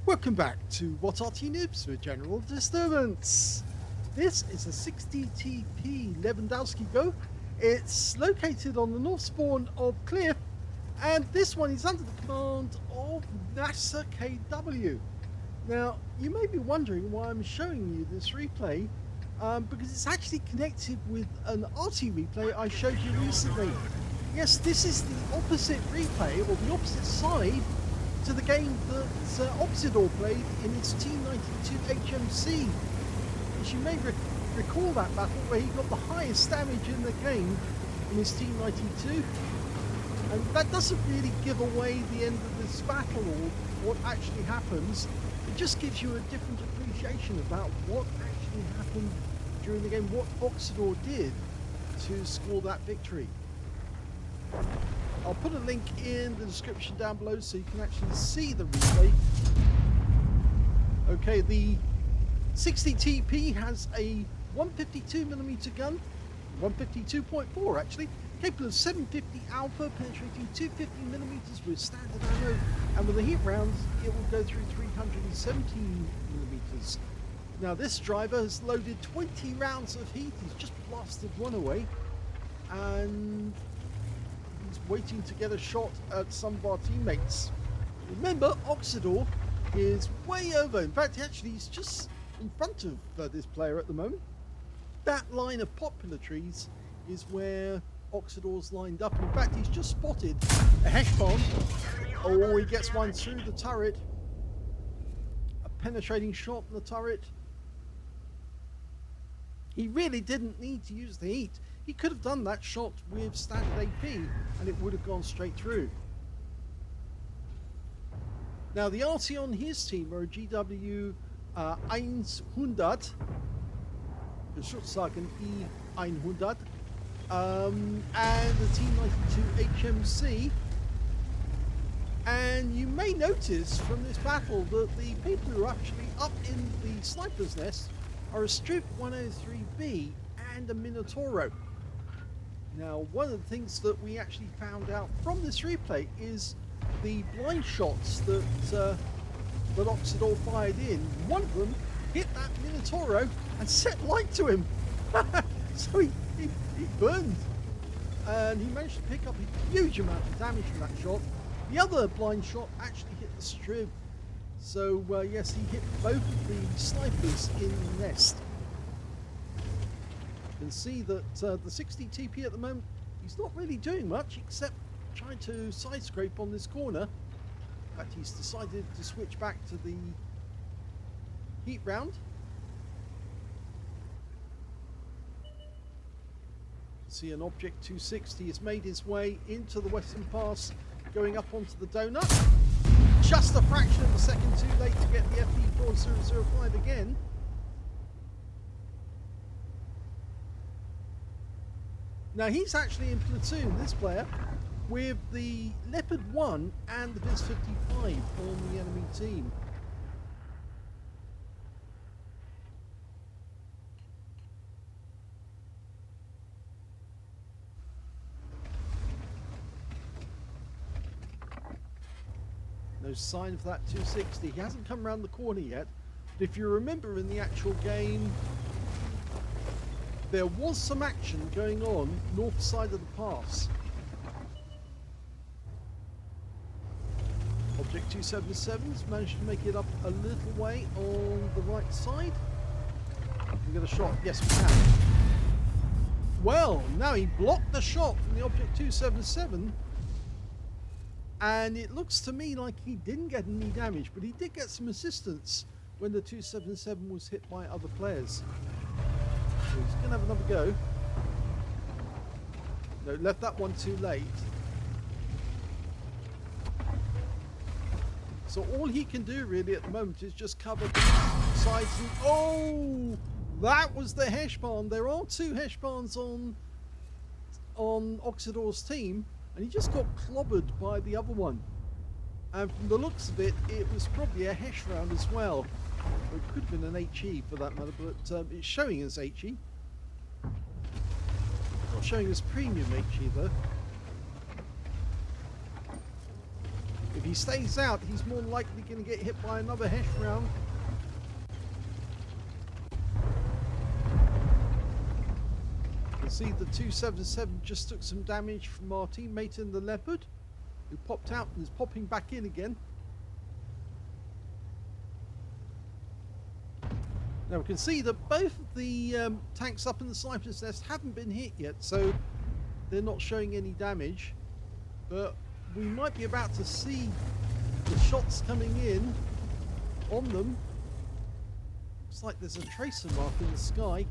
Welcome back to What Arty Noobs with General Disturbance. This is a 60tp Lewandowskiego. It's located on the north spawn of Cliff, and this one is under the command of NaserKW. Now, you may be wondering why I'm showing you this replay, because it's actually connected with an Arty replay I showed you recently. Yes, this is the opposite replay, or the opposite side, to the game that Oksydor played in his T92 HMC. As you may recall that battle where he got the highest damage in the game in his T92. And that doesn't really give away the end of this battle or what actually happens. It just gives you a different appreciation about what actually happened during the game, what Oksydor did to score that victory. I'll put a link in the description down below so you can actually see the replay. Okay, the 60tp has a 152mm gun, 152.4 actually, capable of 750 alpha, penetrating 250mm with standard ammo, and with the heat rounds it will go through 317mm. Now this driver has loaded 20 rounds of heat. He's just blasted one away, and he's waiting to get a shot at some of our teammates. Remember, Oksydor is way over. In fact, actually, he's just in front of this player at the moment. That line of poplar trees is where Oksydor's lined up. In fact, he's just spotted a hesh bomb. Oh, he gets one through the turret. A penetrating shot in the turret. He really didn't need to use the heat. He could have done that shot with standard AP and it would have gone straight through. Now the Arty on his team are a GW 100, Schutzsagen E100, and the T92 HMC. And you may notice from this battle that the people who are actually up in the sniper's nest are a Strip 103B and a Minotauro. Now, one of the things that we actually found out from this replay is the blind shots that Oksydor fired in. One of them hit that Minotauro and set light to him. So he burned. And he managed to pick up a huge amount of damage from that shot. The other blind shot actually hit the Strib. So, yes, he hit both of the snipers in the nest. You can see that the 60tp at the moment, he's not really doing much except trying to side scrape on this corner. In fact, he's decided to switch back to the heat round. See, an Object 260 has made his way into the western pass, going up onto the donut. Just a fraction of a second too late to get the FE4005 again. Now he's actually in platoon, this player, with the Leopard 1 and the Viz 55 on the enemy team. No sign of that 260. He hasn't come around the corner yet. But if you remember in the actual game, there was some action going on north side of the pass. Object 277's managed to make it up a little way on the right side. Can we get a shot? Yes, we can. Well, now he blocked the shot from the Object 277. And it looks to me like he didn't get any damage, but he did get some assistance when the 277 was hit by other players. So he's going to have another go. No, left that one too late. So all he can do really at the moment is just cover the sides. And, oh, that was the hesh barn. There are two hesh barns on Oksydor's team. And he just got clobbered by the other one. And from the looks of it, it was probably a hesh round as well. Or it could have been an HE for that matter, but it's showing as HE. Not showing as premium HE though. If he stays out, he's more likely going to get hit by another HESH round. You can see the 277 just took some damage from our teammate in the Leopard, who popped out and is popping back in again. Now we can see that both of the tanks up in the sniper's nest haven't been hit yet, so they're not showing any damage. But we might be about to see the shots coming in on them. Looks like there's a tracer mark in the sky.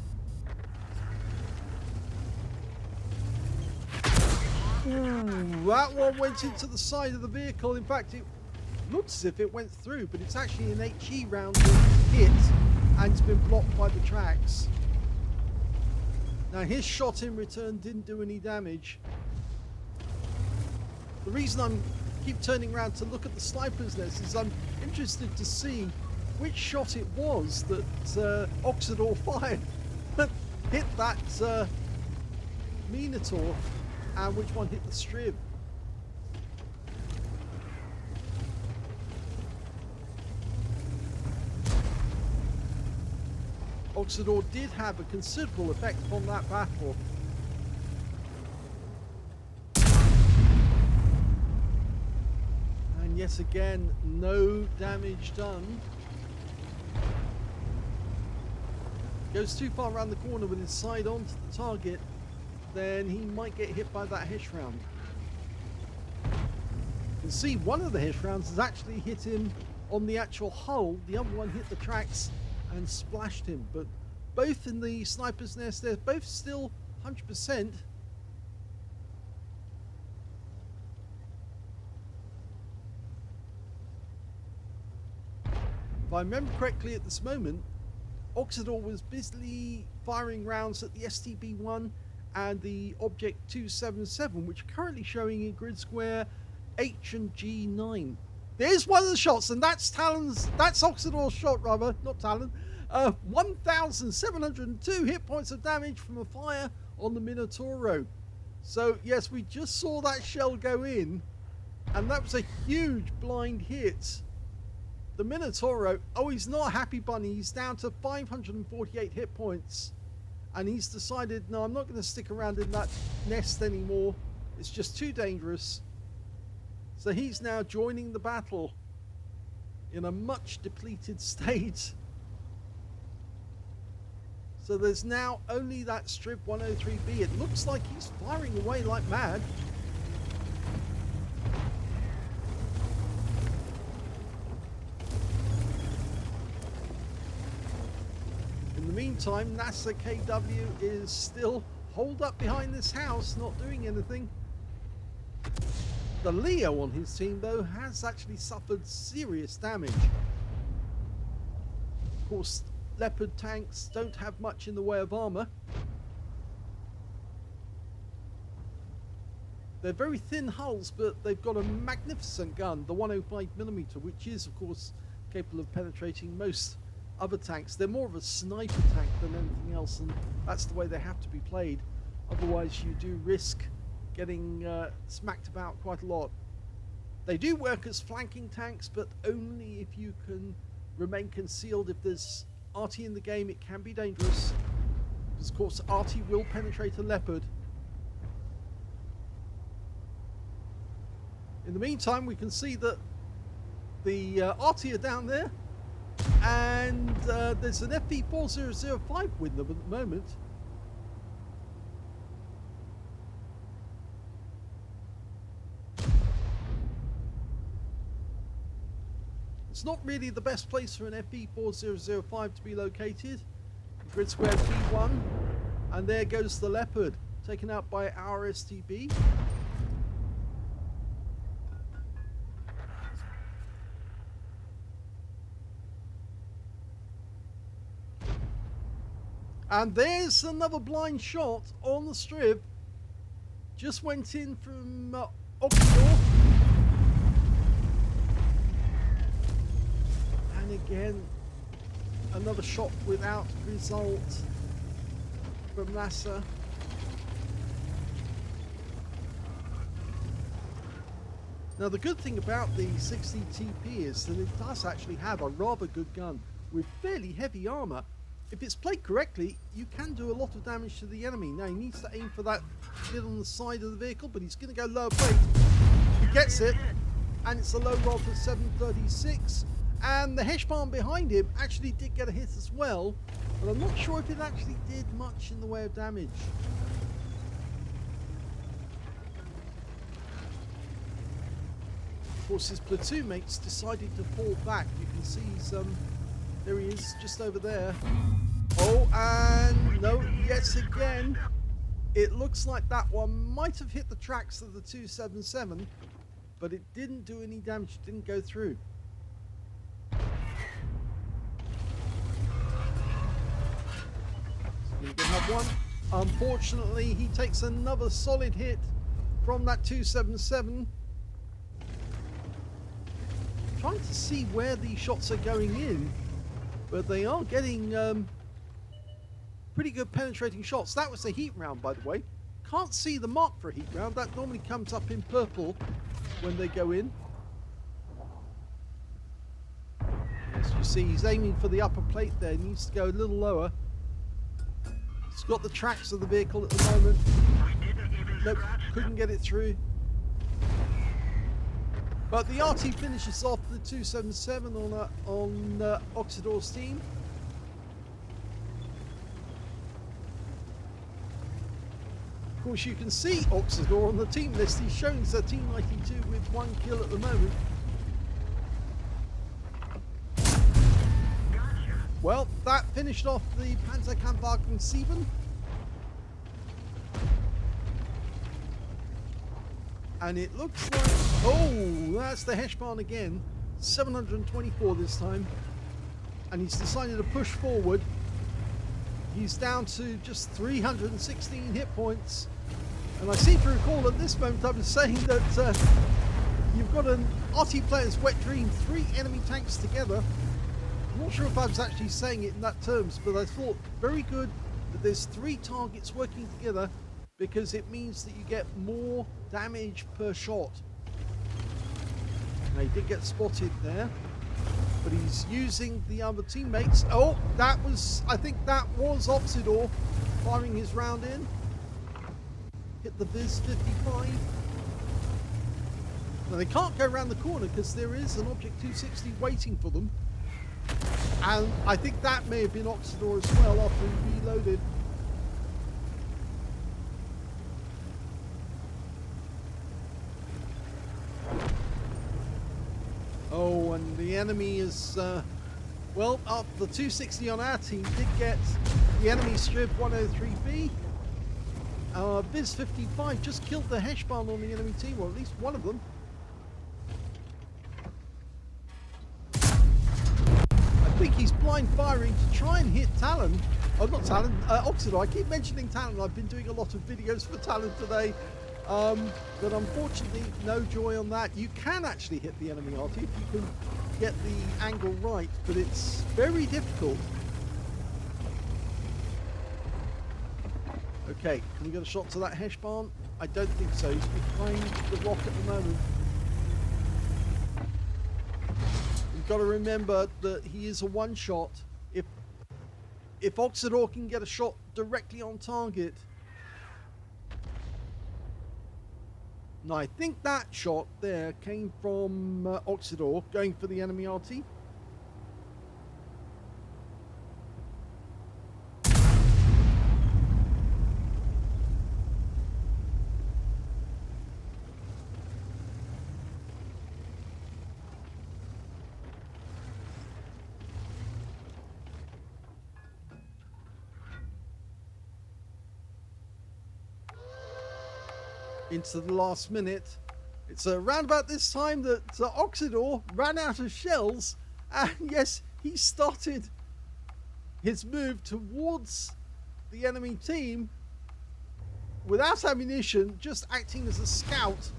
Ooh, that one went into the side of the vehicle. In fact, it looks as if it went through, but it's actually an HE round that hit and it's been blocked by the tracks. Now his shot in return didn't do any damage. The reason I'm keep turning around to look at the sniper's nest is I'm interested to see which shot it was that Oksydor fired hit that Minotaur, and which one hit the strib. Oksydor did have a considerable effect on that battle. And yet again, no damage done. Goes too far around the corner with his side onto the target, then he might get hit by that HESH round. You can see one of the HESH rounds has actually hit him on the actual hull, the other one hit the tracks and splashed him, but both in the sniper's nest, they're both still 100%. If I remember correctly at this moment, Oksydor was busily firing rounds at the STB-1 and the Object 277, which are currently showing in grid square H and G9. There's one of the shots, and that's Oksydor's shot, rather, not Talon. 1,702 hit points of damage from a fire on the Minotauro. So, yes, we just saw that shell go in, and that was a huge blind hit. The Minotauro, oh, he's not a happy bunny. He's down to 548 hit points, and he's decided, no, I'm not going to stick around in that nest anymore. It's just too dangerous. So he's now joining the battle in a much depleted state. So there's now only that strip 103B. It looks like he's firing away like mad. In the meantime, NaserKW is still holed up behind this house, not doing anything. The Leo on his team, though, has actually suffered serious damage. Of course, Leopard tanks don't have much in the way of armor. They're very thin hulls, but they've got a magnificent gun, the 105mm, which is, of course, capable of penetrating most other tanks. They're more of a sniper tank than anything else, and that's the way they have to be played. Otherwise, you do risk getting smacked about quite a lot. They do work as flanking tanks, but only if you can remain concealed. If there's Arty in the game, it can be dangerous, because of course Arty will penetrate a Leopard. In the meantime, we can see that the Arty are down there, and there's an FV4005 with them at the moment. It's not really the best place for an FV4005 to be located. Grid square P1, and there goes the Leopard, taken out by our STB. And there's another blind shot on the strip. Just went in from Oksydor. And again, another shot without result from Naser. Now the good thing about the 60TP is that it does actually have a rather good gun with fairly heavy armor. If it's played correctly, you can do a lot of damage to the enemy. Now he needs to aim for that bit on the side of the vehicle, but he's going to go lower plate. He gets it, and it's a low roll for 736. And the Heshbarn behind him actually did get a hit as well, but I'm not sure if it actually did much in the way of damage. Of course, his platoon mates decided to fall back. You can see some. There he is, just over there. Oh, and no, yes again. It looks like that one might have hit the tracks of the 277, but it didn't do any damage. It didn't go through. We can have one. Unfortunately, he takes another solid hit from that 277. Trying to see where these shots are going in, but they are getting pretty good penetrating shots. That was a heat round, by the way. Can't see the mark for a heat round. That normally comes up in purple when they go in. As you see, he's aiming for the upper plate there. He needs to go a little lower. He's got the tracks of the vehicle at the moment. Nope, couldn't get it through. But the Arty finishes off the 277 on Oksydor's team. Of course, you can see Oksydor on the team list. He's showing us a T92 with 1 kill at the moment. Well, that finished off the Panzerkampfwagen 7. And it looks like, oh, that's the Heshbarn again. 724 this time. And he's decided to push forward. He's down to just 316 hit points. And I seem to recall at this moment I was saying that you've got an Arty player's wet dream, 3 enemy tanks together. I'm not sure if I was actually saying it in that terms, but I thought very good that there's 3 targets working together, because it means that you get more damage per shot. Now he did get spotted there, but he's using the other teammates. Oh, that was, I think that was Oksydor firing his round in. Hit the Viz 55. Now they can't go around the corner because there is an Object 260 waiting for them. And I think that may have been Oksydor as well after he reloaded. Oh, and the enemy is, well, the 260 on our team did get the enemy strip 103B. Viz 55 just killed the Heshbarn on the enemy team, or at least one of them. I think he's blind firing to try and hit Talon. Oh, not Talon, Oksydor. I keep mentioning Talon. I've been doing a lot of videos for Talon today. But unfortunately, no joy on that. You can actually hit the enemy Arty if you can get the angle right, but it's very difficult. Okay, can we get a shot to that Heshbarn? I don't think so. He's behind the rock at the moment. We've got to remember that he is a one-shot. If Oksydor can get a shot directly on target. Now, I think that shot there came from Oksydor going for the enemy Arty. Into the last minute. It's around about this time that Oksydor ran out of shells, and yes, he started his move towards the enemy team without ammunition, just acting as a scout,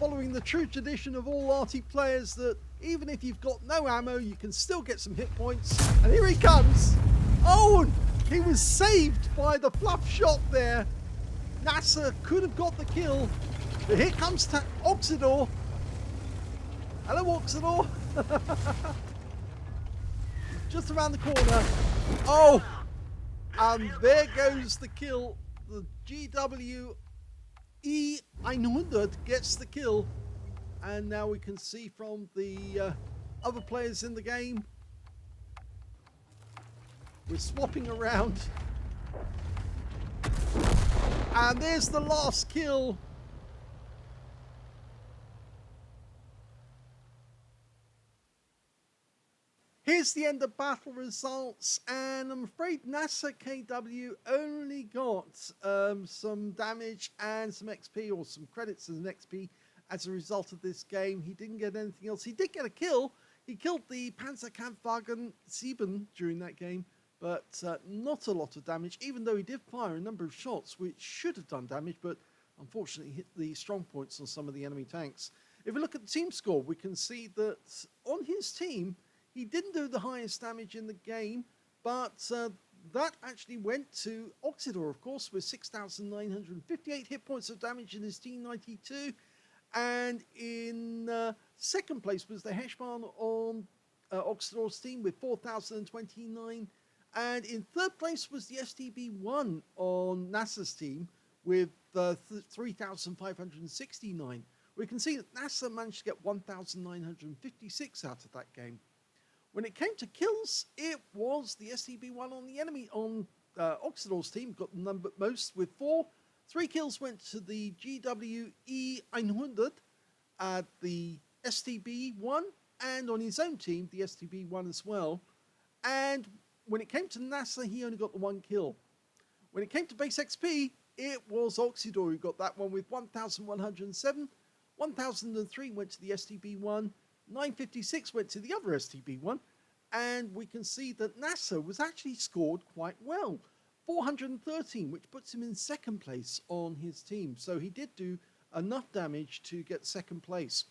following the true tradition of all Arty players that even if you've got no ammo, you can still get some hit points. And here he comes. Oh, he was saved by the fluff shot there. Naser could have got the kill, but here comes Oksydor Hello, Oksydor. Just around the corner. Oh, and there goes the kill. The GW E900 gets the kill. And now we can see from the other players in the game, we're swapping around. And there's the last kill. Here's the end of battle results, and I'm afraid NaserKW only got some damage and some XP, or some credits as an XP, as a result of this game. He didn't get anything else. He did get a kill. He killed the Panzerkampfwagen 7 during that game, but not a lot of damage, even though he did fire a number of shots which should have done damage, but unfortunately hit the strong points on some of the enemy tanks. If we look at the team score, we can see that on his team, he didn't do the highest damage in the game, but that actually went to Oksydor, of course, with 6,958 hit points of damage in his T92. And in second place was the Heshman on Oksydor's team with 4,029. And in third place was the STB1 on NASA's team with 3,569. We can see that NASA managed to get 1,956 out of that game. When it came to kills, it was the STB1 on the enemy on Oksydor's team, got the number most with 4. 3 kills went to the GWE900, the STB1, and on his own team, the STB1 as well. And when it came to NASA, he only got the 1 kill. When it came to base XP, it was Oksydor who got that one with 1,107. 1,003 went to the STB1. 956 went to the other STB1, and we can see that NASA was actually scored quite well. 413, which puts him in second place on his team. So he did do enough damage to get second place.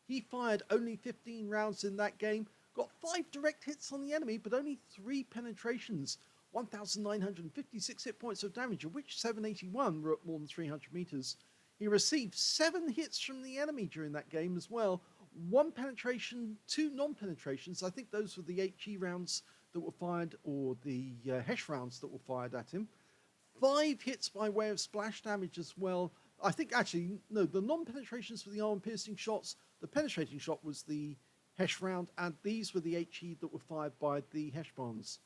He fired only 15 rounds in that game, got 5 direct hits on the enemy, but only 3 penetrations. 1,956 hit points of damage, of which 781 were at more than 300 meters. He received 7 hits from the enemy during that game as well. 1 penetration, 2 non-penetrations. I think those were the HE rounds that were fired, or the Hesh rounds that were fired at him. 5 hits by way of splash damage as well. I think actually, no, the non-penetrations were the arm-piercing shots. The penetrating shot was the Hesh round, and these were the HE that were fired by the Hesh bombs.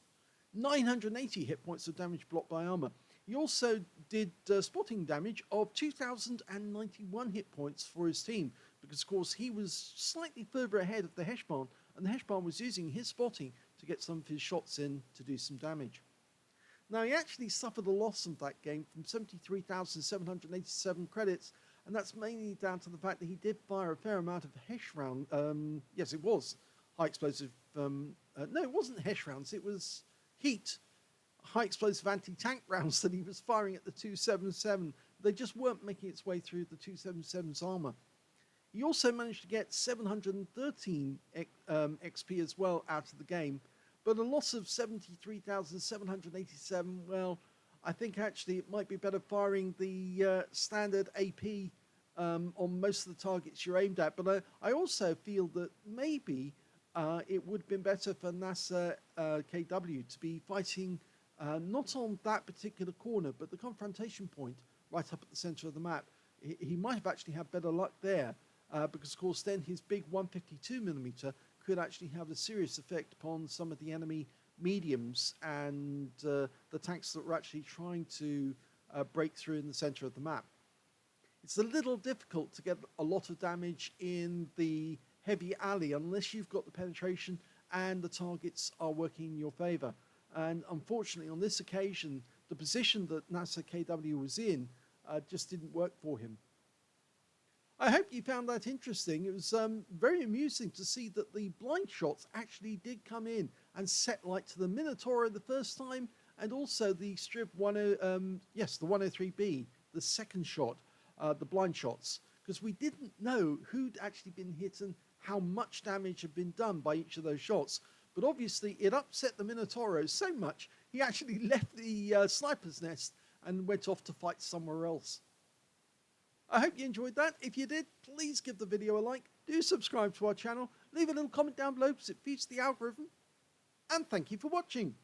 980 hit points of damage blocked by armor. He also did spotting damage of 2,091 hit points for his team, because of course he was slightly further ahead of the Heshbon, and the Heshbon was using his spotting to get some of his shots in to do some damage. Now he actually suffered a loss of that game from 73,787 credits, and that's mainly down to the fact that he did fire a fair amount of Hesh round. Yes, it was high explosive. No, it wasn't Hesh rounds. It was heat. High explosive anti-tank rounds that he was firing at the 277. They just weren't making its way through the 277's armor. He also managed to get 713 XP as well out of the game, but a loss of 73,787, well, I think actually it might be better firing the standard AP on most of the targets you're aimed at, but I also feel that maybe it would have been better for NaserKW to be fighting not on that particular corner, but the confrontation point right up at the center of the map. He might have actually had better luck there, because of course then his big 152mm could actually have a serious effect upon some of the enemy mediums and the tanks that were actually trying to break through in the center of the map. It's a little difficult to get a lot of damage in the heavy alley unless you've got the penetration and the targets are working in your favor. And unfortunately, on this occasion, the position that NaserKW was in just didn't work for him. I hope you found that interesting. It was very amusing to see that the blind shots actually did come in and set light to the Minotauro the first time, and also the Strib the 103B, the second shot, the blind shots, because we didn't know who'd actually been hit and how much damage had been done by each of those shots. But obviously it upset the Minotauro so much, he actually left the sniper's nest and went off to fight somewhere else. I hope you enjoyed that. If you did, please give the video a like. Do subscribe to our channel. Leave a little comment down below because it feeds the algorithm. And thank you for watching.